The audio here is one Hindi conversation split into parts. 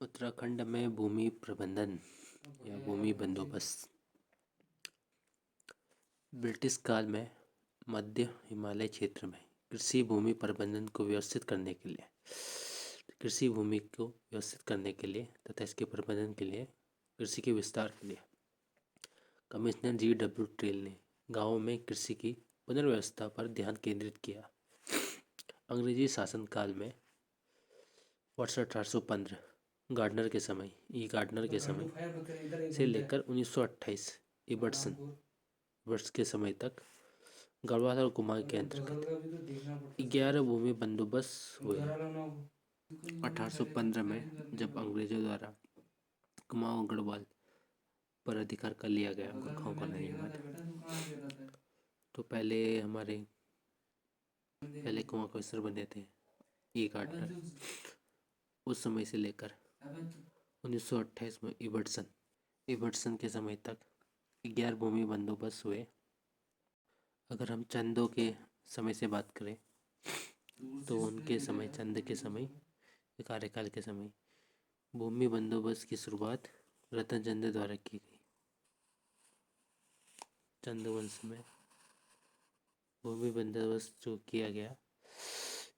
उत्तराखंड में भूमि प्रबंधन या भूमि बंदोबस्त ब्रिटिश काल में मध्य हिमालय क्षेत्र में कृषि भूमि प्रबंधन को व्यवस्थित करने के लिए तथा इसके प्रबंधन के लिए कृषि के विस्तार के लिए कमिश्नर G.W. ट्रेल ने गांवों में कृषि की पुनर्व्यवस्था पर ध्यान केंद्रित किया। अंग्रेजी शासनकाल में वर्ष 1815 गार्डनर के समय से लेकर 1928 इबर्टसन वर्ष के समय तक गढ़वाल और कुमाऊं के अंतर्गत 11 भूमि बंदोबस्त हुए। 1815 में जब अंग्रेजों द्वारा कुमाऊं और गढ़वाल पर अधिकार कर लिया गया गोरखाओं को नहीं हुआ था, तो पहले कुमाऊं कमिश्नर बने थे ई गार्डनर। उस समय से लेकर 1928 में इबर्टसन के समय तक 11 भूमि बंदोबस्त हुए। अगर हम चंदों के समय से बात करें तो उनके समय कार्यकाल के समय भूमि बंदोबस्त की शुरुआत रतन चंद द्वारा की गई। चंद वंश में भूमि बंदोबस्त जो किया गया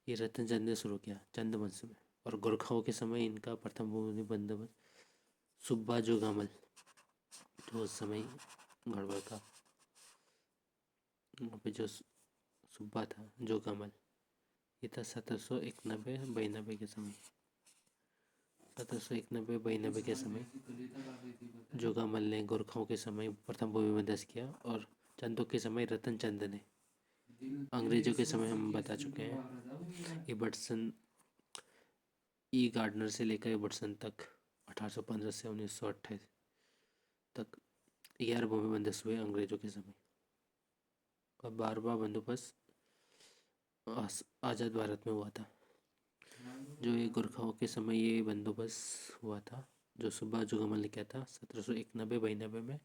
ये रतन चंद ने शुरू किया चंद वंश में। और गोरखाओं के समय इनका प्रथम भूमि बंदोबस्त सुब्बा जोगामल, तो उस समय गढ़वाल का जो सुब्बा था जोगामल, ये था 1791-92 के समय। 1791-92 के समय जोगामल ने गोरखाओं के समय प्रथम भूमि बंदोबस्त किया और चंदों के समय रतन चंद ने। अंग्रेजों के समय हम बता चुके हैं इबर्टसन ई गार्डनर से लेकर इबर्टसन तक 1815 से 1928 तक 11 भूमि बंदोबस्त हुए अंग्रेजों के समय। और 12वां बंदोबस्त आज़ाद भारत में हुआ था। जो ये गोरखाओं के समय ये बंदोबस्त हुआ था जो सुब्बा जोगामल ने किया था 1791-92 में,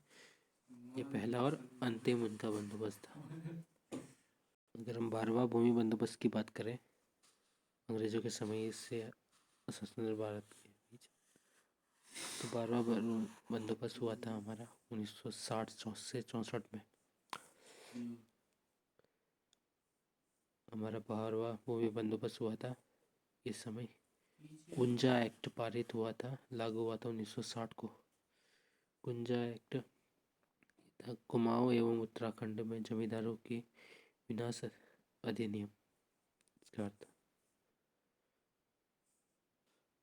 ये पहला और अंतिम उनका बंदोबस्त था। अगर हम 12वां भूमि बंदोबस्त की बात करें अंग्रेजों के समय से स्वतंत्र भारत के बीच, तो 12वां बंदोबस्त हुआ था हमारा 1960 से 64 में। हमारा 12वां भूमि बंदोबस्त हुआ था इस समय कुंजा एक्ट पारित हुआ था, लागू हुआ था 1960 को। कुंजा एक्ट कुमाऊं एवं उत्तराखंड में जमींदारों की विनाश अधिनियम। इसका अर्थ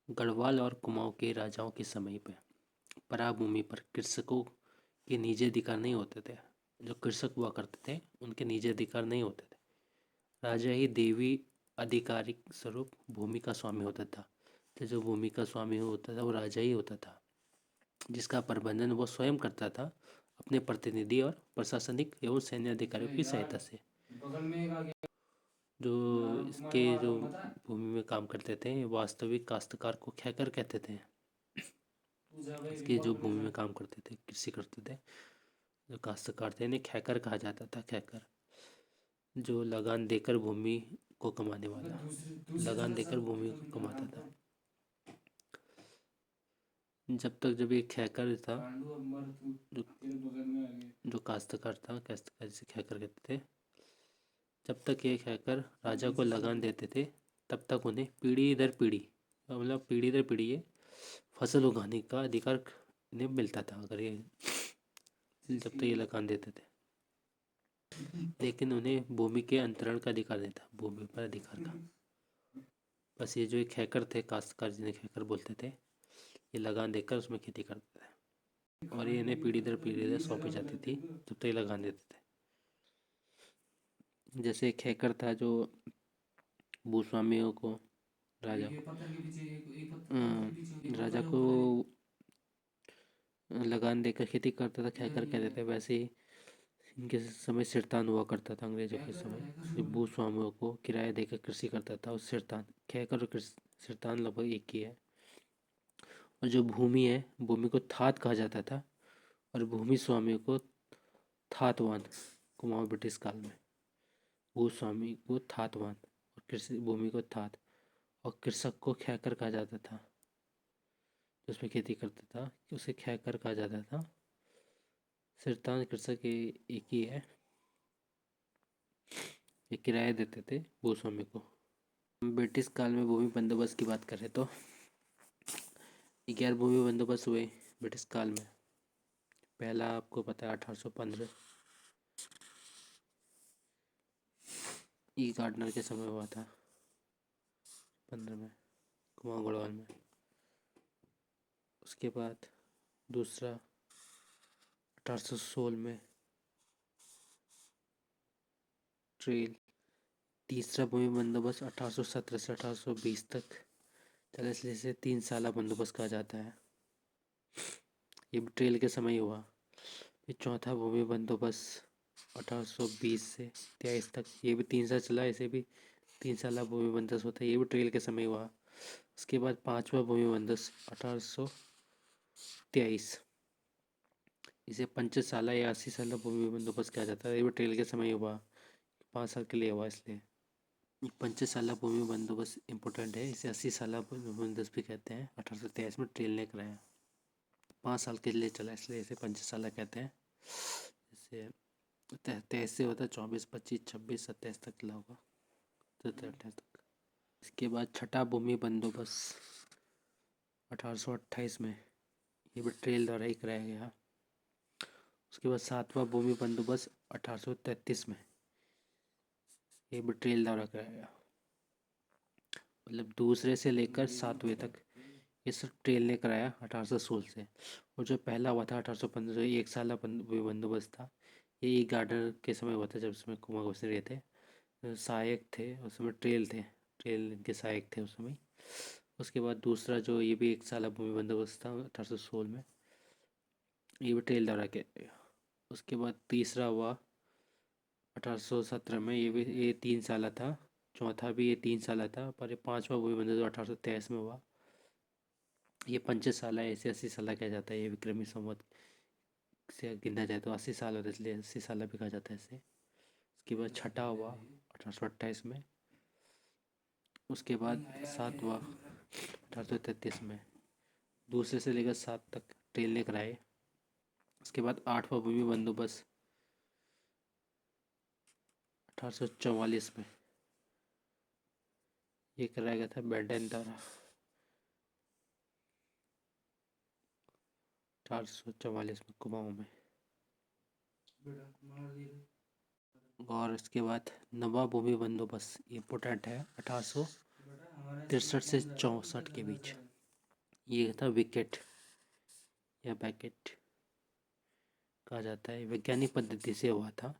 गढ़वाल और कुमाऊं के राजाओं के समय पर पराभूमि पर कृषकों के निजी अधिकार नहीं होते थे। जो कृषक हुआ करते थे उनके निजी अधिकार नहीं होते थे। राजा ही देवी आधिकारिक स्वरूप भूमि का स्वामी होता था। तो जो भूमि का स्वामी होता था वो राजा ही होता था, जिसका प्रबंधन वो स्वयं करता था अपने प्रतिनिधि और प्रशासनिक एवं सैन्य अधिकारियों की सहायता से। जो इसके जो भूमि में काम करते थे वास्तविक काश्तकार को खैकर कहते थे। इसके जो भूमि में काम करते थे कृषि करते थे जो काश्तकार थे इन्हें खैकर कहा जाता था। खैकर जो लगान देकर भूमि को कमाने वाला, लगान देकर भूमि को कमाता था। जब ये खैकर था जो काश्तकार था, काश्तकार जिसे खैकर कहते थे, जब तक ये खैकर राजा को लगान देते थे तब तक उन्हें पीढ़ी दर पीढ़ी ये फसल उगाने का अधिकार इन्हें मिलता था। अगर ये जब तक ये लगान देते थे, लेकिन उन्हें भूमि के अंतरण का अधिकार नहीं था, भूमि पर अधिकार का। बस ये जो एक खैकर थे, काश्तकार जिन्हें खैकर बोलते थे, ये लगान देकर उसमें खेती करते थे और ये इन्हें पीढ़ी दर पीढ़ी सौंपी जाती थी जब तक ये लगान देते थे। जैसे एक खैकर था जो भूस्वामियों को राजा को लगान देकर खेती करता था, खैकर कहते थे। वैसे ही इनके समय सिरतान हुआ करता था अंग्रेजों के समय, जो भूस्वामियों को किराया देकर कृषि करता था। उस सिरतान, खैकर और सिरतान लगभग एक ही है। और जो भूमि है, भूमि को थात कहा जाता था और भूमि स्वामी को थातवान। कुमाऊं ब्रिटिश काल में भूस्वामी को थातवान और कृषि भूमि को थात और कृषक को खैकर कहा जाता था। जिसमें खेती करता था कि उसे खैकर कहा जाता था। सिरतान कृषक एक ही है, ये किराया देते थे भूस्वामी को। ब्रिटिश काल में भूमि बंदोबस्त की बात करें तो 11 भूमि बंदोबस्त हुए ब्रिटिश काल में। पहला आपको पता है 1815 ई गार्डनर के समय हुआ था, 15 में कुमाऊं गढ़वाल में। उसके बाद दूसरा 1816 में ट्रेल। तीसरा भूमि बंदोबस्त 1817 से 1820 तक चला, इसलिए इसे 3 साला बंदोबस्त कहा जाता है। ये भी ट्रेल के समय हुआ। फिर चौथा भूमि बंदोबस्त 1820 से 23 तक, ये भी 3 साल चला, इसे भी 3 साला भूमि बंदोबस्त होता है, ये भी ट्रेल के समय हुआ। उसके बाद पांचवा भूमि बंदोबस्त 1823, इसे 25 साला या 80 साला भूमि बंदोबस्त कहा जाता है, ये भी ट्रेल के समय हुआ, 5 साल के लिए हुआ। इसलिए 25 साला भूमि बंदोबस्त इम्पोर्टेंट है, इसे 80 साला भूमि बंदोबस्त भी कहते हैं। 1823 में ट्रेल ने कराया, 5 साल के लिए चला, इसलिए इसे 25 साला कहते हैं। इसे 23 से होता है 24, 25, 26, 27 तक चला होगा, 28 तक। इसके बाद छठा भूमि बंदोबस्त 1828 में, ये भी ट्रेल द्वारा ही कराया गया। उसके बाद सातवां भूमि बंदोबस्त 1833 में, ये भी ट्रेल द्वारा कराया गया। मतलब दूसरे से लेकर 7वें तक ये सब ट्रेल ने कराया 1816 से। और जो पहला हुआ था 1815, एक साल बंदोबस्त था, ये एक गार्डन के समय हुआ था, जब उसमें कुमार घुस रहे थे, सहायक थे उस समय, ट्रेल थे, ट्रेल के सहायक थे उस समय। उसके बाद दूसरा जो ये भी एक साल भूमि बंदोबस्त था 1816 में, ये भी ट्रेल द्वारा किया। उसके बाद तीसरा हुआ 1817 में, ये 3 साल था। चौथा भी ये 3 साल था, पर ये पाँचवा भूमि बंदोबस्त 1823 में हुआ, ये 25 साल है, ऐसे 80 साल कहा जाता है। ये विक्रमी संवत से गिना जाए तो 80 साल होता है, इसलिए 80 साल भी कहा जाता है इसे। उसके बाद छठा हुआ 1828 में। उसके बाद सात हुआ 1833 में, दूसरे से लेकर 7 तक ट्रेल ने कराए। उसके बाद आठवां भूमि बंदोबस्त 1844 में, ये कराया गया था बेंटन द्वारा, 1844 में कुमाऊं में। और इसके बाद नवा भूमि बंदोबस्त इम्पोर्टेंट है 1863 से 64 के बीच, ये था विकेट या बैकेट कहा जाता है, वैज्ञानिक पद्धति से हुआ था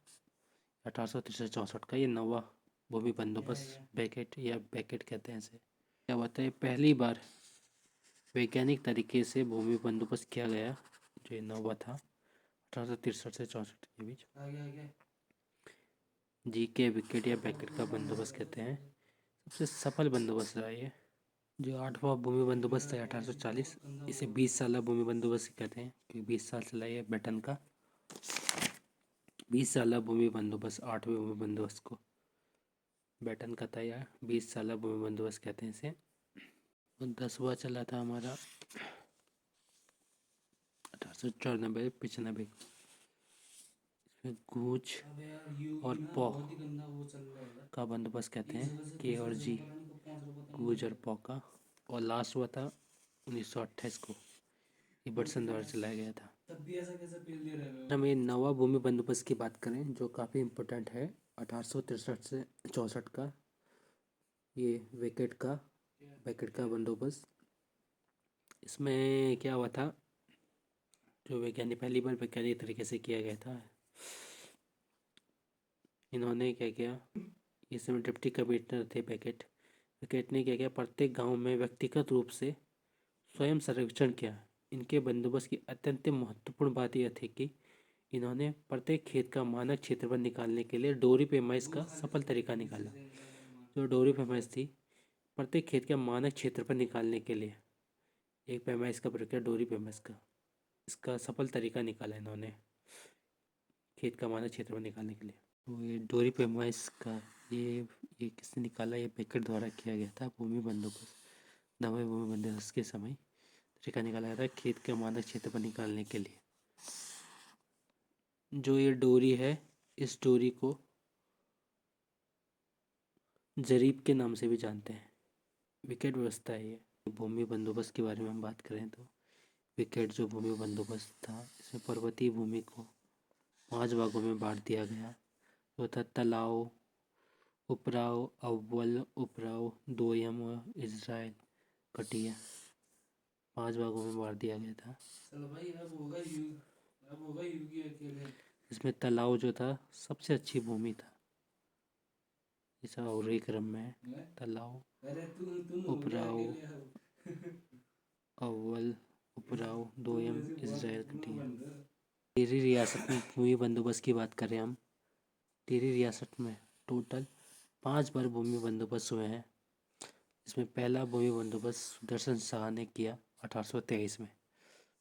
1863-64 का। ये नवा भूमि बंदोबस्त बैकेट या बैकेट कहते हैं इसे। क्या हुआ था, ये पहली बार वैज्ञानिक तरीके से भूमि बंदोबस्त किया गया, जो ये नवा था 1863 से 64 के बीच। जी के विकेट या बैकेट का बंदोबस्त कहते हैं, सबसे सफल बंदोबस्त रहा ये। जो आठवां भूमि बंदोबस्त है 1840, इसे 20 साला भूमि बंदोबस्त कहते हैं, क्योंकि 20 साल चला ये बेटन का। 20 साला भूमि बंदोबस्त, आठवें भूमि बंदोबस्त को बेटन का था, या 20 साला भूमि बंदोबस्त कहते हैं इसे। और 10वां चला था हमारा 1894-95, इसमें गूंज और पौ का बंदोबस्त कहते हैं, के और जी, गूंज और पौ का। और लास्ट हुआ था 1928 को, ये बटसन द्वारा चलाया गया था। हम ये नवा भूमि बंदोबस्त की बात करें, जो काफ़ी इम्पोर्टेंट है 1863 से 64 का, ये बैकेट का बंदोबस्त। इसमें क्या हुआ था, जो वैज्ञानिक पहली बार वैज्ञानिक तरीके से किया गया था, इन्होंने क्या किया, इस समय डिप्टी कमिश्नर थे बैकेट ने क्या किया, प्रत्येक गांव में व्यक्तिगत रूप से स्वयं सर्वेक्षण किया। इनके बंदोबस्त की अत्यंत महत्वपूर्ण बात यह थी कि इन्होंने प्रत्येक खेत का मानक क्षेत्रफल निकालने के लिए डोरी पैमाइश का सफल तरीका निकाला। जो डोरी पैमाइश थी, प्रत्येक खेत का मानक क्षेत्रफल निकालने के लिए एक पैमाइश का प्रयोग किया, डोरी पैमाइश का, इसका सफल तरीका निकाला इन्होंने खेत का मानक क्षेत्रफल निकालने के लिए। तो ये डोरी पैमाइश का ये किसने निकाला, ये बैकेट द्वारा किया गया था भूमि बंदोबस्त, नवे भूमि बंदोबस्त के समय। रेखा निकाला जाता है खेत के मानक क्षेत्रफल निकालने के लिए। जो ये डोरी है, इस डोरी को जरीब के नाम से भी जानते हैं। विकेट व्यवस्था है ये। भूमि बंदोबस्त के बारे में हम बात करें तो विकेट जो भूमि बंदोबस्त था, इसमें पर्वतीय भूमि को 5 भागों में बांट दिया गया। वो था तलाव, उपराव, अव्वल, उपराव, दोयम और इजराइल कटिया। 5 भागों में बांट दिया गया था। इसमें तलाव जो था सबसे अच्छी भूमि था, इस अवरोही क्रम में तलाव, उपराव, अव्वल, उपराव, दोयम, इजराइल कटिया। टिहरी रियासत में भूमि बंदोबस्त की बात करें हम, टिहरी रियासत में टोटल 5 बार भूमि बंदोबस्त हुए हैं। इसमें पहला भूमि बंदोबस्त सुदर्शन शाह ने किया 1823 में।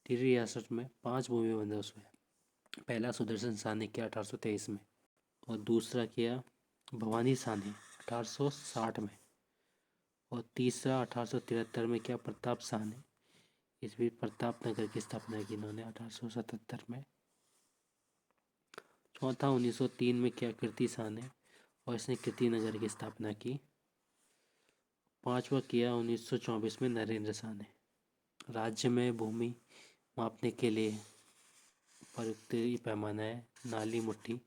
टिहरी रियासत में 5 भूमि बंदोबस्त हुए। पहला सुदर्शन शाह ने किया 1823 में, और दूसरा किया भवानी शाह ने 1860 में, और तीसरा 1873 में किया प्रताप शाह ने। इस बीच प्रताप नगर की स्थापना की इन्होंने 1877 में। चौथा 1903 में किया कीर्ति शाह ने, और इसने कीर्ति नगर की स्थापना की। पांचवा किया 1924 में नरेंद्र शाह ने। राज्य में भूमि मापने के लिए प्रयुक्त पैमाना है नाली मुट्ठी।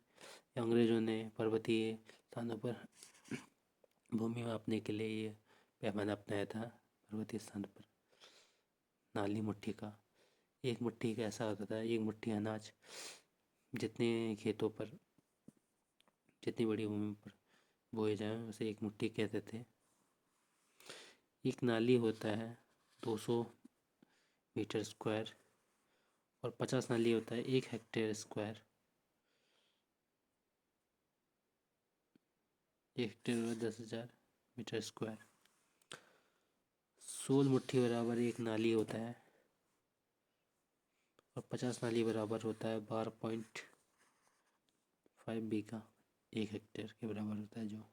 अंग्रेजों ने पर्वतीय स्थानों पर भूमि मापने के लिए ये पैमाना अपनाया था। पर्वतीय स्थान पर नाली मुट्ठी का, एक मुट्ठी कैसा होता था, एक मुट्ठी अनाज जितने खेतों पर, जितनी बड़ी भूमि पर बोए जाए उसे एक मुट्ठी कहते थे। एक नाली होता है 200 मीटर स्क्वायर, और 50 नाली होता है 1 hectare square. 1 hectare 10,000 metre square. 16 मुट्ठी बराबर एक नाली होता है, और 50 नाली बराबर होता है 12.5 बीघा। 1 हेक्टेयर के बराबर होता है जो।